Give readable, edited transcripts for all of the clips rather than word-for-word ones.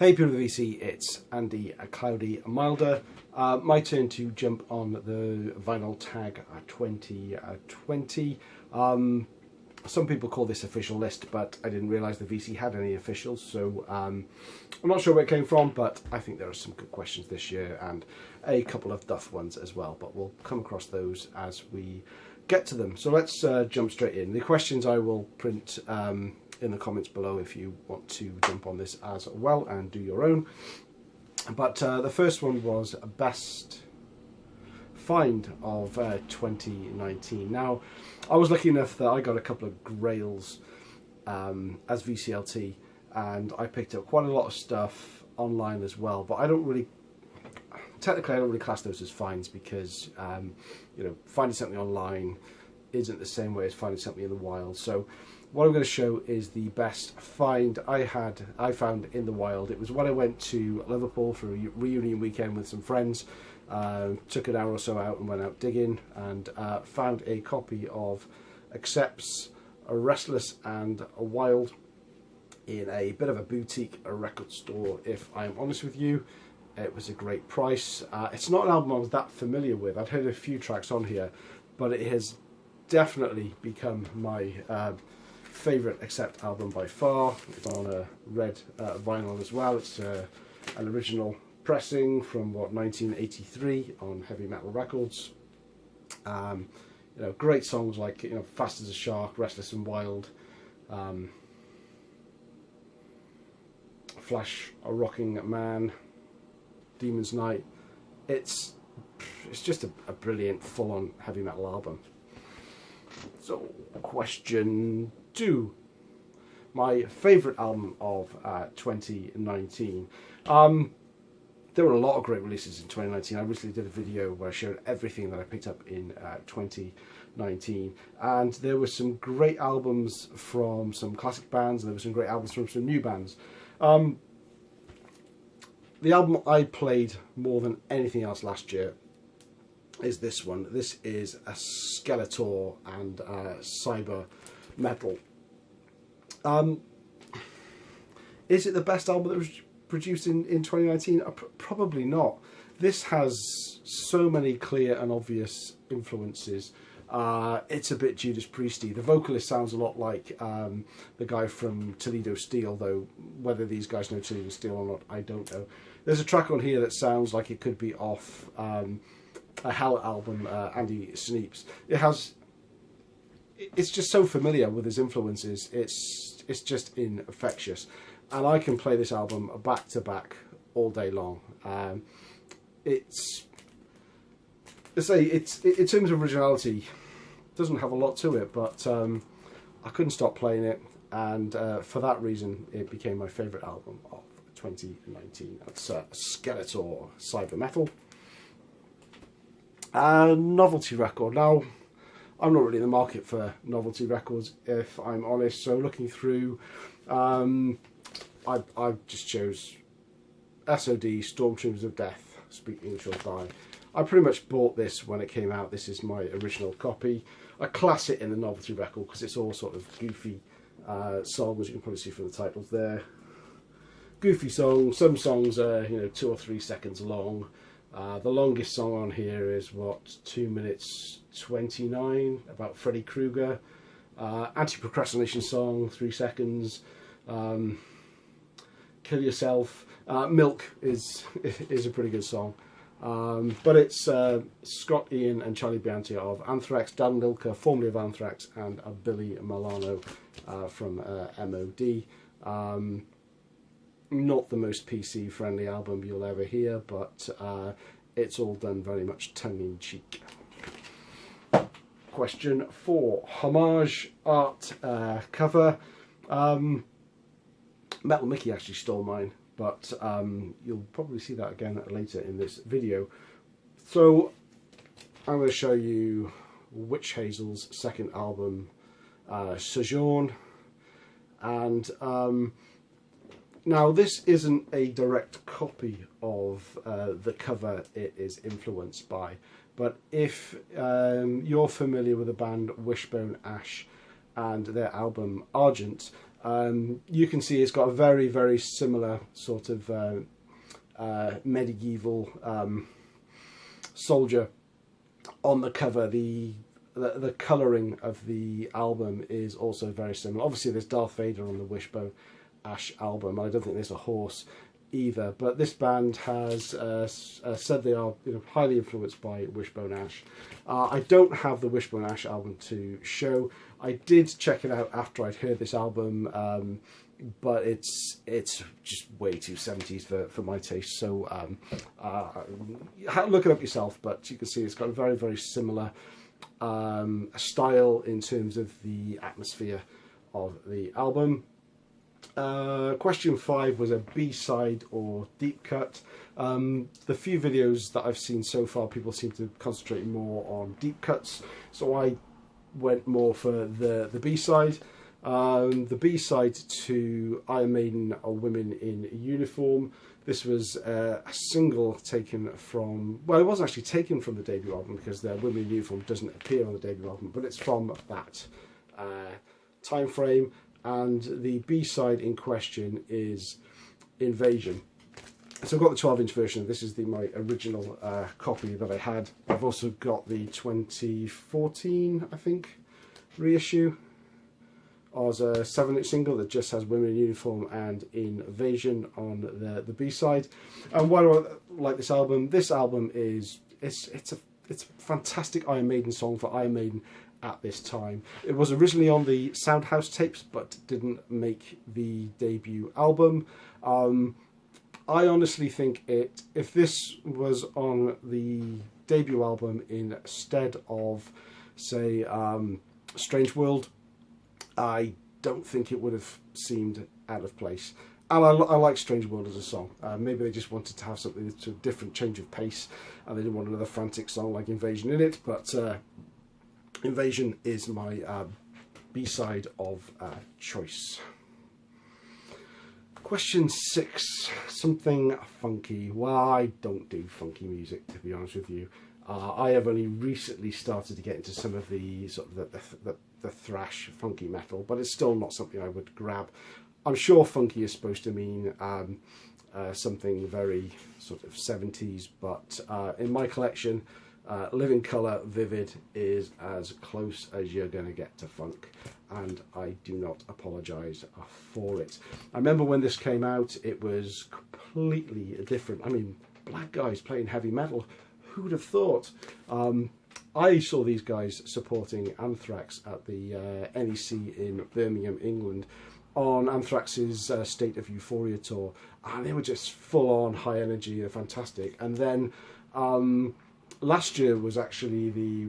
Hey people of the VC, it's Andy Cloudy Milder. My turn to jump on the vinyl tag 2020. Some people call this official list, but I didn't realise the VC had any officials, so I'm not sure where it came from, but I think there are some good questions this year and a couple of duff ones as well, but we'll come across those as we get to them. So let's jump straight in. The questions I will print in the comments below if you want to jump on this as well and do your own. But the first one was best find of 2019. Now, I was lucky enough that I got a couple of grails as VCLT, and I picked up quite a lot of stuff online as well, but I don't really class those as finds because you know, finding something online isn't the same way as finding something in the wild. So what I'm going to show is the best find I found in the wild. It was when I went to Liverpool for a reunion weekend with some friends. Took an hour or so out and went out digging, and found a copy of Accept's A Restless and a Wild in a bit of a boutique record store. If I'm honest with you, it was a great price. It's not an album I was that familiar with. I'd heard a few tracks on here, but it has definitely become my favourite Accept album by far. It's on a red vinyl as well. It's an original pressing from what, 1983 on Heavy Metal Records. You know, great songs like, you know, Fast as a Shark, Restless and Wild, Flash a Rocking Man, Demon's Night. It's just a brilliant full-on heavy metal album. So question 2, my favourite album of 2019. There were a lot of great releases in 2019. I recently did a video where I showed everything that I picked up in 2019, and there were some great albums from some classic bands, and there were some great albums from some new bands. The album I played more than anything else last year is this one. This is a Skeletor and cyber metal. Is it the best album that was produced in 2019? Probably not. This has so many clear and obvious influences. It's a bit Judas Priesty. The vocalist sounds a lot like the guy from Toledo Steel, though whether these guys know Toledo Steel or not, I don't know. There's a track on here that sounds like it could be off a Hell album, Andy Sneaps. It's just so familiar with his influences. It's just infectious. And I can play this album back to back all day long. It's in terms of originality, it doesn't have a lot to it, but I couldn't stop playing it, and for that reason, it became my favourite album of 2019. That's Skeletor Cyber Metal. Novelty Record. Now, I'm not really in the market for novelty records, if I'm honest. So looking through, I just chose SOD, Stormtroopers of Death, Speak English or Die. I pretty much bought this when it came out. This is my original copy. I class it in the novelty record because it's all sort of goofy songs. You can probably see from the titles there. Goofy songs. Some songs are, you know, 2 or 3 seconds long. The longest song on here is what, 2 minutes 29, about Freddy Krueger. Anti-procrastination song, 3 seconds. Kill Yourself. Milk is a pretty good song. But it's Scott Ian and Charlie Bianchi of Anthrax, Dan Lilker, formerly of Anthrax, and Billy Milano from MOD. Not the most PC friendly album you'll ever hear, but it's all done very much tongue-in-cheek. Question 4, Homage art cover. Metal Mickey actually stole mine, but you'll probably see that again later in this video. So I'm going to show you Witch Hazel's second album, Sojourn, and now this isn't a direct copy of the cover it is influenced by, but if you're familiar with the band Wishbone Ash and their album Argent, You can see it's got a very, very similar sort of medieval soldier on the cover. The colouring of the album is also very similar. Obviously there's Darth Vader on the Wishbone Ash album. I don't think there's a horse either, but this band has said they are, you know, highly influenced by Wishbone Ash. I don't have the Wishbone Ash album to show. I did check it out after I'd heard this album, but it's just way too 70s for my taste, so look it up yourself. But you can see it's got a very, very similar style in terms of the atmosphere of the album. Question 5 was a B-side or deep cut. The few videos that I've seen so far, people seem to concentrate more on deep cuts, so I went more for the B-side. The B-side to Iron Maiden are Women in Uniform. This was a single taken from, well, it wasn't actually taken from the debut album because the Women in Uniform doesn't appear on the debut album, but it's from that time frame. And the B-side in question is Invasion. So I've got the 12-inch version. This is my original copy that I had. I've also got the 2014, I think, reissue as a 7-inch single that just has Women in Uniform and Invasion on the B-side. And why do I like this album? This album is it's a fantastic Iron Maiden song for Iron Maiden at this time. It was originally on the Soundhouse tapes but didn't make the debut album. I honestly think if this was on the debut album instead of, say, Strange World, I don't think it would have seemed out of place. And I like Strange World as a song. Maybe they just wanted to have something that's a different change of pace and they didn't want another frantic song like Invasion in it, but Invasion is my B-side of choice. Question 6, something funky. Well, I don't do funky music, to be honest with you. I have only recently started to get into some of the sort of the thrash funky metal, but it's still not something I would grab. I'm sure funky is supposed to mean something very sort of 70s, but in my collection, Living Colour Vivid is as close as you're going to get to funk, and I do not apologise for it. I remember when this came out, it was completely different. I mean, black guys playing heavy metal, who'd have thought? I saw these guys supporting Anthrax at the NEC in Birmingham, England, on Anthrax's State of Euphoria tour, and they were just full on high energy. They're fantastic. And then last year was actually the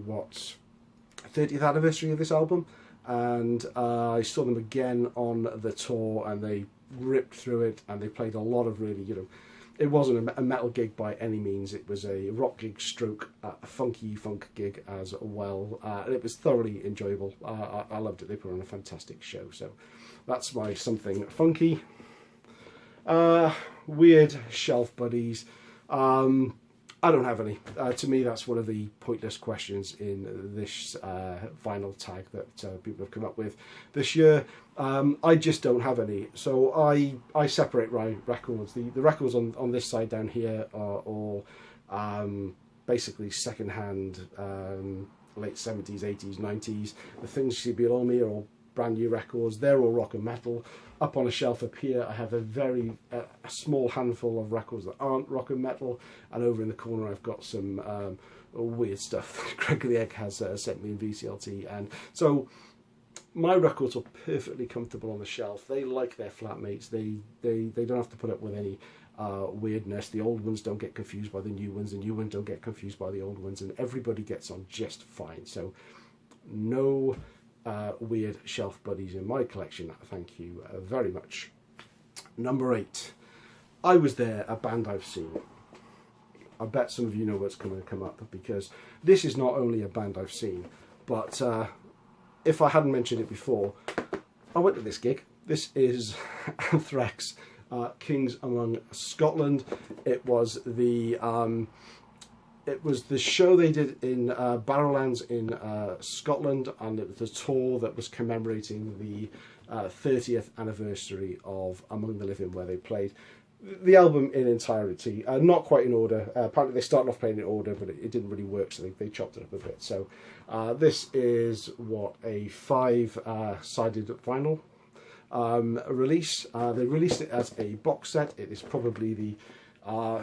30th anniversary of this album, and I saw them again on the tour, and they ripped through it, and they played a lot of really, you know, it wasn't a metal gig by any means. It was a rock gig stroke a funky funk gig as well, and it was thoroughly enjoyable. I loved it. They put on a fantastic show. So that's my something funky. Weird shelf buddies. I don't have any. To me, that's one of the pointless questions in this vinyl tag that people have come up with this year. I just don't have any. So I separate my records. The records on this side down here are all basically second-hand, late 70s, 80s, 90s. The things you see below me are all brand new records. They're all rock and metal. Up on a shelf up here, I have a small handful of records that aren't rock and metal, and over in the corner I've got some weird stuff that Greg the Egg has sent me in VCLT. And so my records are perfectly comfortable on the shelf. They like their flatmates. They don't have to put up with any weirdness. The old ones don't get confused by the new ones. The new ones don't get confused by the old ones, and everybody gets on just fine. So no weird shelf buddies in my collection, thank you very much. Number 8, I Was There, a band I've seen. I bet some of you know what's going to come up, because this is not only a band I've seen, but if I hadn't mentioned it before, I went to this gig. This is Anthrax, Kings Among Scotland. It was the show they did in Barrowlands in Scotland, and it was a tour that was commemorating the 30th anniversary of Among the Living, where they played the album in entirety, not quite in order. Apparently they started off playing in order, but it didn't really work, so they chopped it up a bit. So this is what, a 5-sided vinyl release. They released it as a box set. It is probably the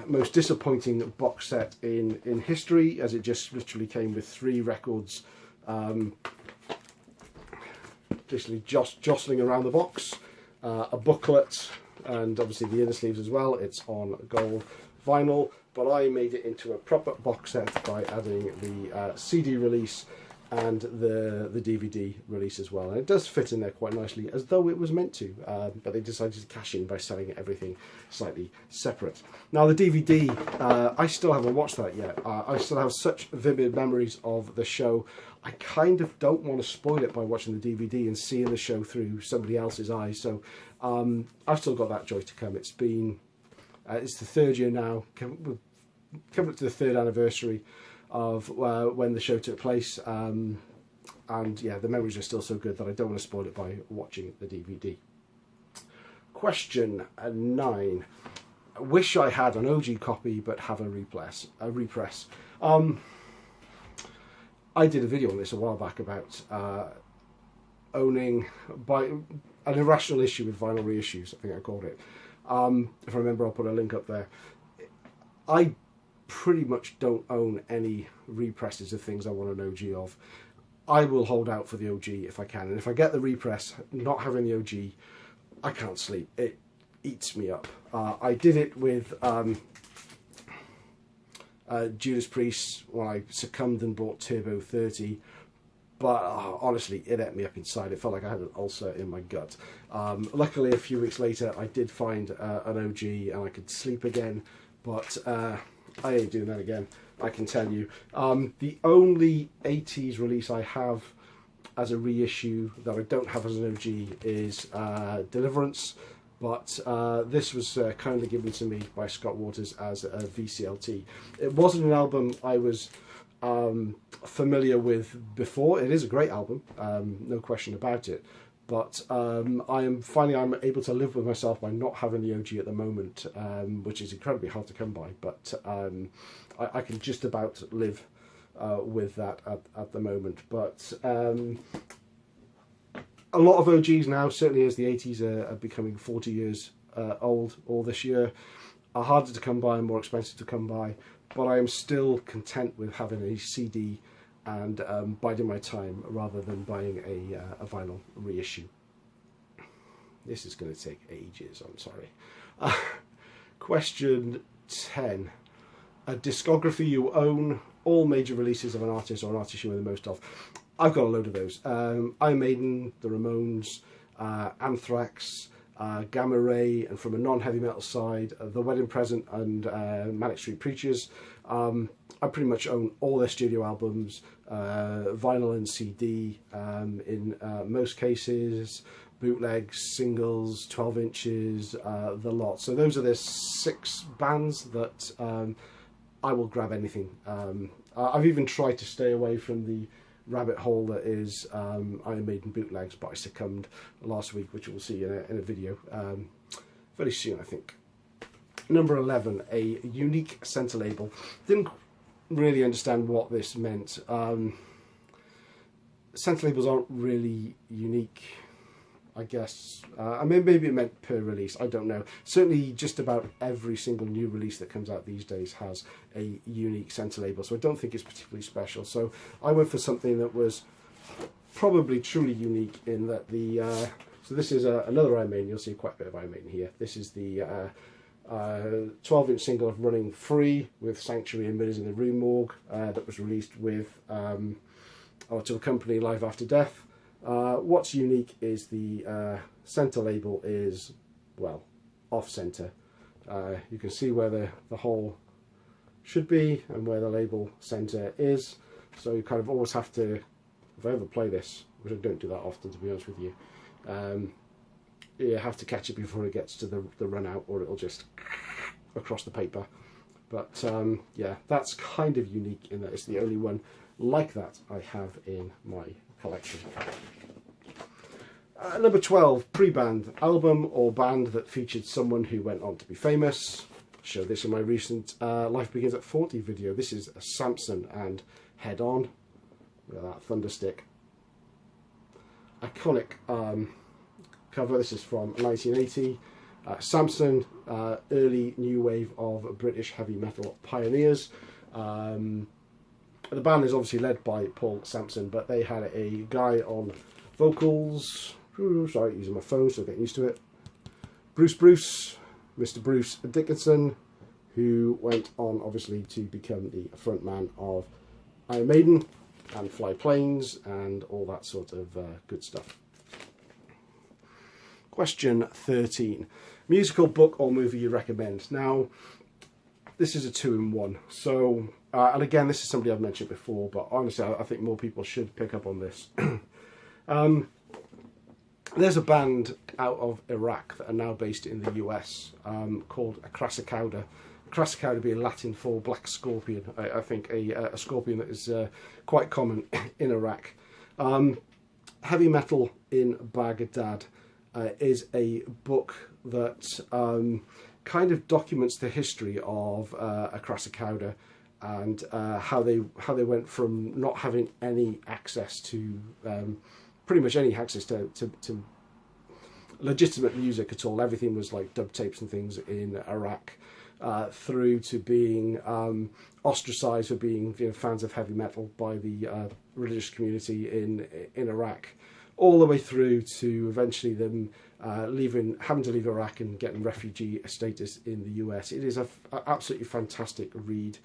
most disappointing box set in history, as it just literally came with 3 records literally jostling around the box, a booklet, and obviously the inner sleeves as well. It's on gold vinyl, but I made it into a proper box set by adding the CD release and the DVD release as well, and it does fit in there quite nicely, as though it was meant to, but they decided to cash in by selling everything slightly separate. Now the DVD, I still haven't watched that yet. I still have such vivid memories of the show. I kind of don't want to spoil it by watching the DVD and seeing the show through somebody else's eyes, so I've still got that joy to come. It's been, it's the 3rd year now, coming up to the 3rd anniversary of when the show took place, and yeah, the memories are still so good that I don't want to spoil it by watching the DVD. Question 9. I wish I had an OG copy but have a repress. I did a video on this a while back about owning an irrational issue with vinyl reissues, I think I called it. If I remember, I'll put a link up there. I pretty much don't own any represses of things I want an OG of. I will hold out for the OG if I can, and if I get the repress, not having the OG, I can't sleep. It eats me up. I did it with Judas Priest when I succumbed and bought Turbo 30, but honestly, it ate me up inside. It felt like I had an ulcer in my gut. Luckily, a few weeks later, I did find an OG and I could sleep again, but I ain't doing that again, I can tell you. The only 80s release I have as a reissue that I don't have as an OG is Deliverance, but this was kindly given to me by Scott Waters as a VCLT. It wasn't an album I was familiar with before. It is a great album, no question about it, but I am finding I'm able to live with myself by not having the OG at the moment, which is incredibly hard to come by, but I can just about live with that at the moment. But a lot of OGs now, certainly as the 80s are becoming 40 years old all this year, are harder to come by and more expensive to come by, but I am still content with having a CD and biding my time rather than buying a vinyl reissue. This is going to take ages, I'm sorry. Question 10. A discography you own, all major releases of an artist or an artist you own the most of. I've got a load of those. Iron Maiden, the Ramones, Anthrax, Gamma Ray, and from a non-heavy metal side, The Wedding Present and Manic Street Preachers. I pretty much own all their studio albums, vinyl and CD in most cases, bootlegs, singles, 12 inches, the lot. So those are the 6 bands that I will grab anything. I've even tried to stay away from the rabbit hole that is Iron Maiden bootlegs, but I succumbed last week, which we'll see in a video very soon, I think. Number 11, a unique centre label. Didn't really understand what this meant. Centre labels aren't really unique, I guess. I mean, maybe it meant per release, I don't know. Certainly just about every single new release that comes out these days has a unique centre label, so I don't think it's particularly special. So I went for something that was probably truly unique in that the... so this is another Iron Maiden. You'll see quite a bit of Iron Maiden here. This is the 12-inch single of Running Free with Sanctuary and Mirrors in the Room Morgue that was released with to accompany Live After Death. What's unique is the centre label is, well, off-centre. You can see where the hole should be and where the label centre is, so you kind of always have to, if I ever play this, which I don't do that often to be honest with you, you have to catch it before it gets to the run out, or it'll just across the paper. But yeah, that's kind of unique in that it's the only one like that I have in my collection. Number 12, Preband, album or band that featured someone who went on to be famous. Showed this in my recent Life Begins at 40 video. This is Samson and Head On. Look at that thunderstick. Iconic cover. This is from 1980. Samson, early new wave of British heavy metal pioneers. The band is obviously led by Paul Sampson, but they had a guy on vocals. Ooh, sorry, using my phone, so getting used to it. Mr. Bruce Dickinson, who went on obviously to become the frontman of Iron Maiden and Fly Planes and all that sort of good stuff. Question 13. Musical, book or movie you recommend? Now, this is a 2-in-1. So, and again, this is somebody I've mentioned before, but honestly, I think more people should pick up on this. There's a band out of Iraq that are now based in the US called Akrasakauda. Akrasakauda being Latin for black scorpion. I think a scorpion that is quite common in Iraq. Heavy Metal in Baghdad is a book that kind of documents the history of Akrasakauda and how they went from not having any access to pretty much any access to legitimate music at all. Everything was like dub tapes and things in Iraq, through to being ostracized for being fans of heavy metal by the religious community in Iraq, all the way through to eventually them having to leave Iraq and getting refugee status in the US. It is an absolutely fantastic read.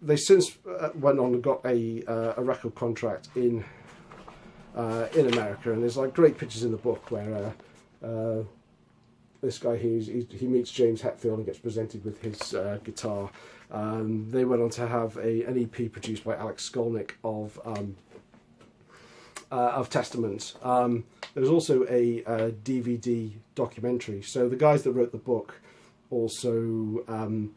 They since went on and got a record contract in America, and there's like great pictures in the book where this guy he meets James Hetfield and gets presented with his guitar. They went on to have an EP produced by Alex Skolnick of Testament. There's also a DVD documentary. So the guys that wrote the book also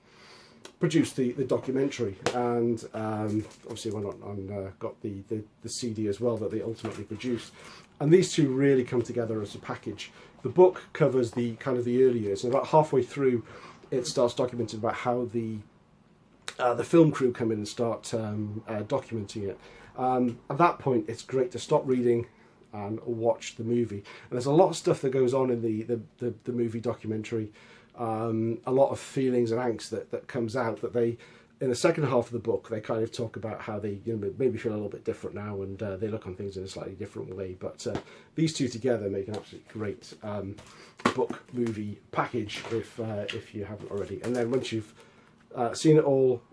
produced the documentary, and obviously went on and got the CD as well that they ultimately produced. And these two really come together as a package. The book covers the kind of the early years, and about halfway through, it starts documenting about how the film crew come in and start documenting it. At that point, it's great to stop reading and watch the movie. And there's a lot of stuff that goes on in the movie documentary. A lot of feelings and angst that comes out that they, in the second half of the book, they kind of talk about how they maybe feel a little bit different now, and they look on things in a slightly different way. But these two together make an absolutely great book movie package if you haven't already. And then once you've seen it all,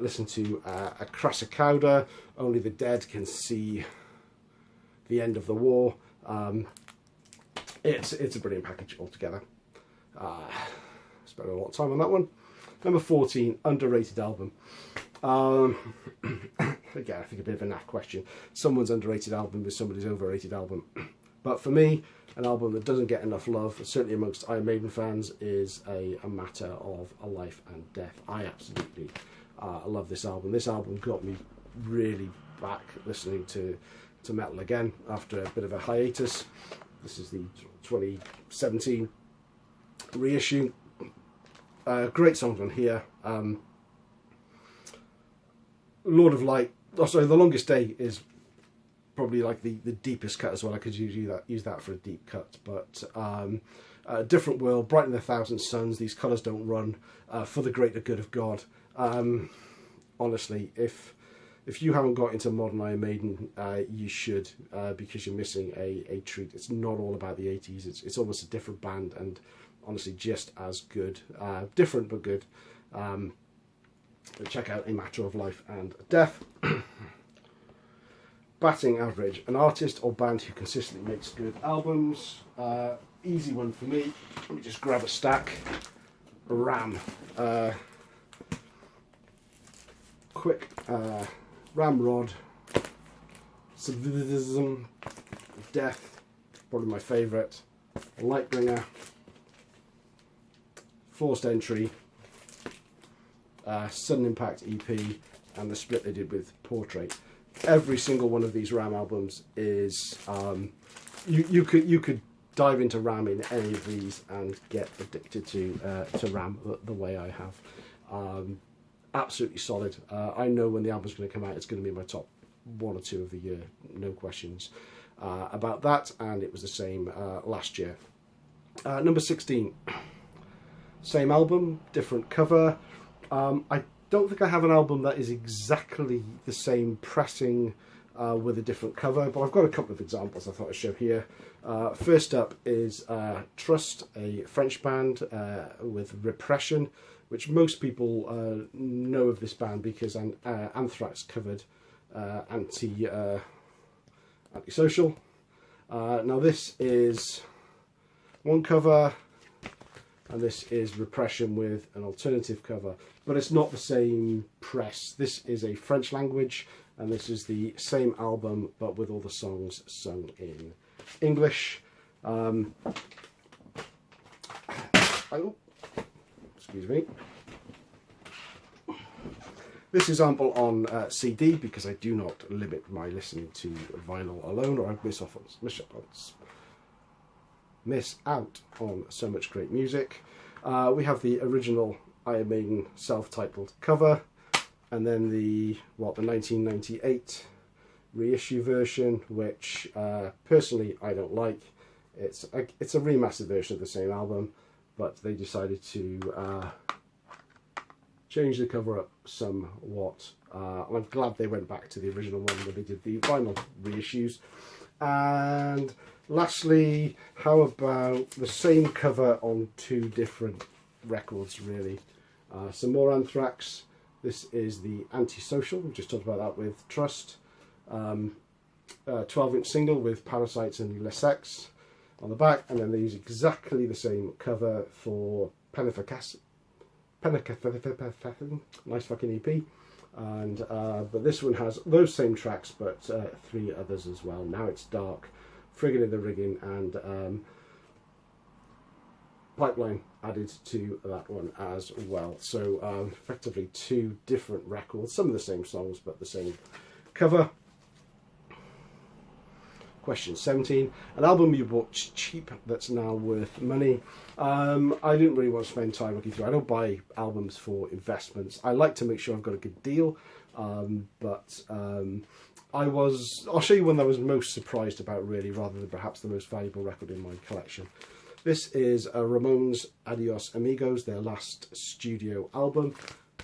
listen to Akrasakauda, Only the Dead Can See the End of the War. It's a brilliant package altogether. Spent a lot of time on that one. Number 14, underrated album. Again, I think a bit of a naff question. Someone's underrated album is somebody's overrated album. But for me, an album that doesn't get enough love, certainly amongst Iron Maiden fans, is a matter of a life and death. I absolutely love this album. This album got me really back listening to metal again after a bit of a hiatus. This is the 2017 reissue. Great songs on here. Lord of Light. Oh, sorry, The Longest Day is probably like the deepest cut as well. I could use that for a deep cut. But Different World, Brighten the Thousand Suns, These Colours Don't Run, For the Greater Good of God. Honestly, if you haven't got into modern Iron Maiden, you should, because you're missing a treat. It's not all about the 80s. It's almost a different band, and honestly just as good. Different but good. Check out A Matter of Life and Death. Batting average, an artist or band who consistently makes good albums. Easy one for me. Let me just grab a stack. Ram. Quick. Ramrod. Civilism. Death. Probably my favourite. Lightbringer. Forced Entry. Sudden Impact EP, and the split they did with Portrait. Every single one of these Ram albums is you could dive into Ram in any of these and get addicted to Ram the way I have. Absolutely solid. I know when the album's going to come out, it's going to be my top 1 or 2 of the year, no questions about that. And it was the same last year. Number 16, same album, different cover. I don't think I have an album that is exactly the same pressing with a different cover, but I've got a couple of examples I thought I'd show here. First up is Trust, a French band with Repression, which most people know of this band because Anthrax covered Antisocial. Now this is one cover, and this is Repression with an alternative cover, but it's not the same press. This is a French language, and this is the same album, but with all the songs sung in English. Oh, excuse me. This example on CD, because I do not limit my listening to vinyl alone, or I miss out on so much great music. We have the original Iron Maiden self-titled cover, and then the 1998 reissue version, which personally I don't like. It's a remastered version of the same album, but they decided to change the cover up somewhat. And I'm glad they went back to the original one when they did the vinyl reissues. And lastly, how about the same cover on 2 different records, really? Some more Anthrax. This is the Antisocial, we just talked about that with Trust. 12-inch single with Parasites and Les Sex on the back, and then they use exactly the same cover for Penificass. Nice fucking EP. And but this one has those same tracks, but 3 others as well. Now It's Dark, Friggin' in the Rigging, and Pipeline added to that one as well. So effectively 2 different records, some of the same songs, but the same cover. Question 17, an album you bought cheap that's now worth money. I didn't really want to spend time looking through. I don't buy albums for investments. I like to make sure I've got a good deal, but I'll show you one that I was most surprised about, really, rather than perhaps the most valuable record in my collection. This is Ramones' Adios Amigos, their last studio album.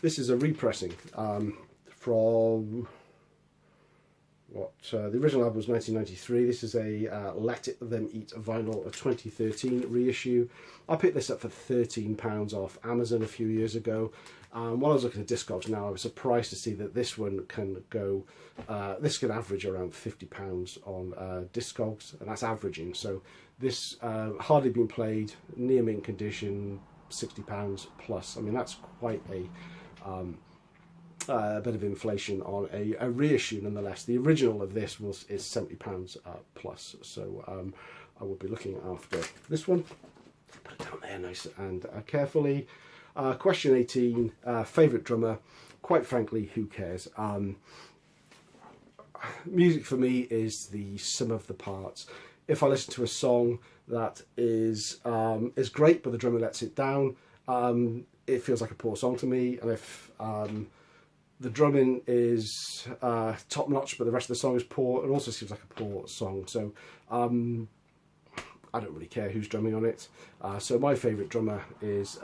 This is a repressing from the original album was 1993. This is a Let Them Eat vinyl, a 2013 reissue. I picked this up for £13 off Amazon a few years ago. While I was looking at Discogs now, I was surprised to see that this one can go, this can average around £50 on Discogs, and that's averaging. So this hardly been played, near mint condition, £60 plus. I mean, that's quite a bit of inflation on a reissue nonetheless. The original of this is £70 plus, so I will be looking after this one. Put it down there nice and carefully. Question 18, favourite drummer. Quite frankly, who cares? Music for me is the sum of the parts. If I listen to a song that is great, but the drummer lets it down, it feels like a poor song to me. And if the drumming is top notch, but the rest of the song is poor, it also seems like a poor song. So I don't really care who's drumming on it. So my favourite drummer is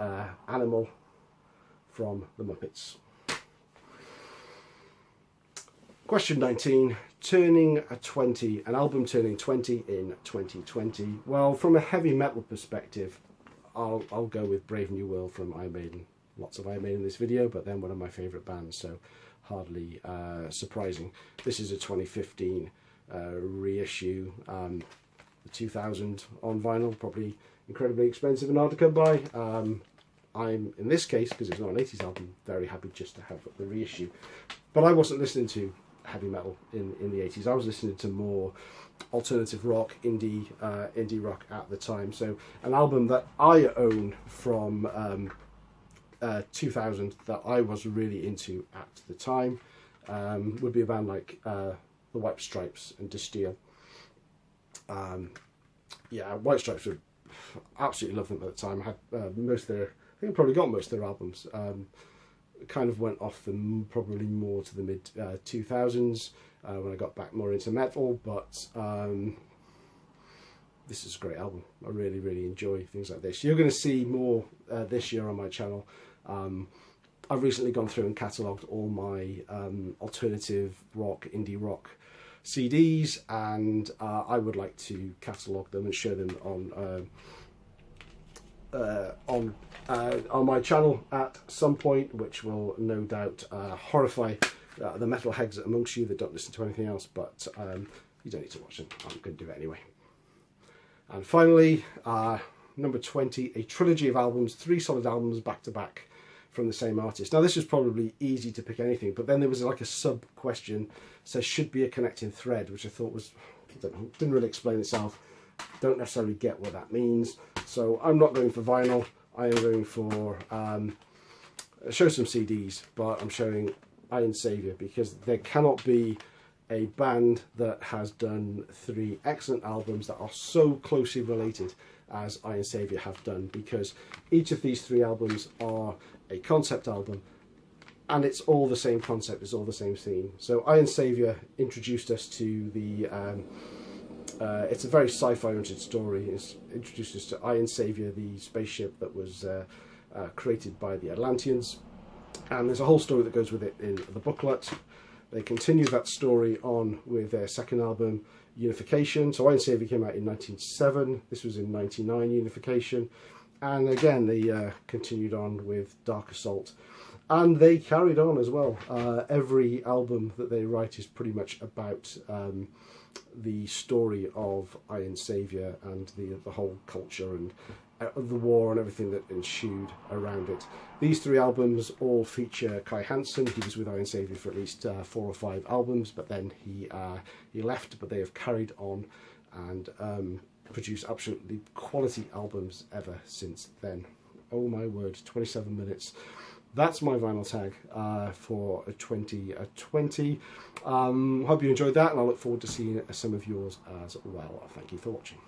Animal from the Muppets. Question 19, turning 20, an album turning 20 in 2020. Well, from a heavy metal perspective, I'll go with Brave New World from Iron Maiden. Lots of Iron Maiden in this video, but then one of my favourite bands, so hardly surprising. This is a 2015 reissue. The 2000 on vinyl, probably incredibly expensive and hard to come by. I'm, in this case, because it's not an 80s album, very happy just to have the reissue. But I wasn't listening to heavy metal in the 80s. I was listening to more alternative rock, indie rock at the time. So an album that I own from 2000 that I was really into at the time would be a band like the White Stripes and Distill. yeah, White Stripes were absolutely loved them at the time. I had most of their, I think I probably got most of their albums. Kind of went off them probably more to the mid 2000s when I got back more into metal, but this is a great album. I really, really enjoy things like this. You're going to see more this year on my channel. I've recently gone through and catalogued all my alternative rock, indie rock CDs, and I would like to catalogue them and show them on my channel at some point, which will no doubt horrify the metalheads amongst you that don't listen to anything else, but you don't need to watch them. I'm going to do it anyway. And finally, number 20, a trilogy of albums, 3 solid albums back to back from the same artist. Now this was probably easy to pick anything, but then there was like a sub question, says should be a connecting thread, which I thought was, I don't know, didn't really explain itself. Don't necessarily get what that means. So I'm not going for vinyl. I am going for show some CDs, but I'm showing Iron Saviour because there cannot be a band that has done 3 excellent albums that are so closely related as Iron Saviour have done, because each of these 3 albums are a concept album and it's all the same concept, it's all the same theme. So Iron Saviour introduced us to the it's a very sci-fi oriented story. It's introduced us to Iron Saviour, the spaceship that was created by the Atlanteans, and there's a whole story that goes with it in the booklet. They continue that story on with their second album, Unification. So Iron Saviour came out in 1907, this was in 1999, Unification, and again they continued on with Dark Assault, and they carried on as well. Every album that they write is pretty much about the story of Iron Saviour and the whole culture and the war and everything that ensued around it. These 3 albums all feature Kai Hansen. He was with Iron Saviour for at least 4 or 5 albums, but then he left, but they have carried on and produced absolutely quality albums ever since then. Oh my word, 27 minutes. That's my vinyl tag for 2020. Hope you enjoyed that, and I look forward to seeing some of yours as well. Thank you for watching.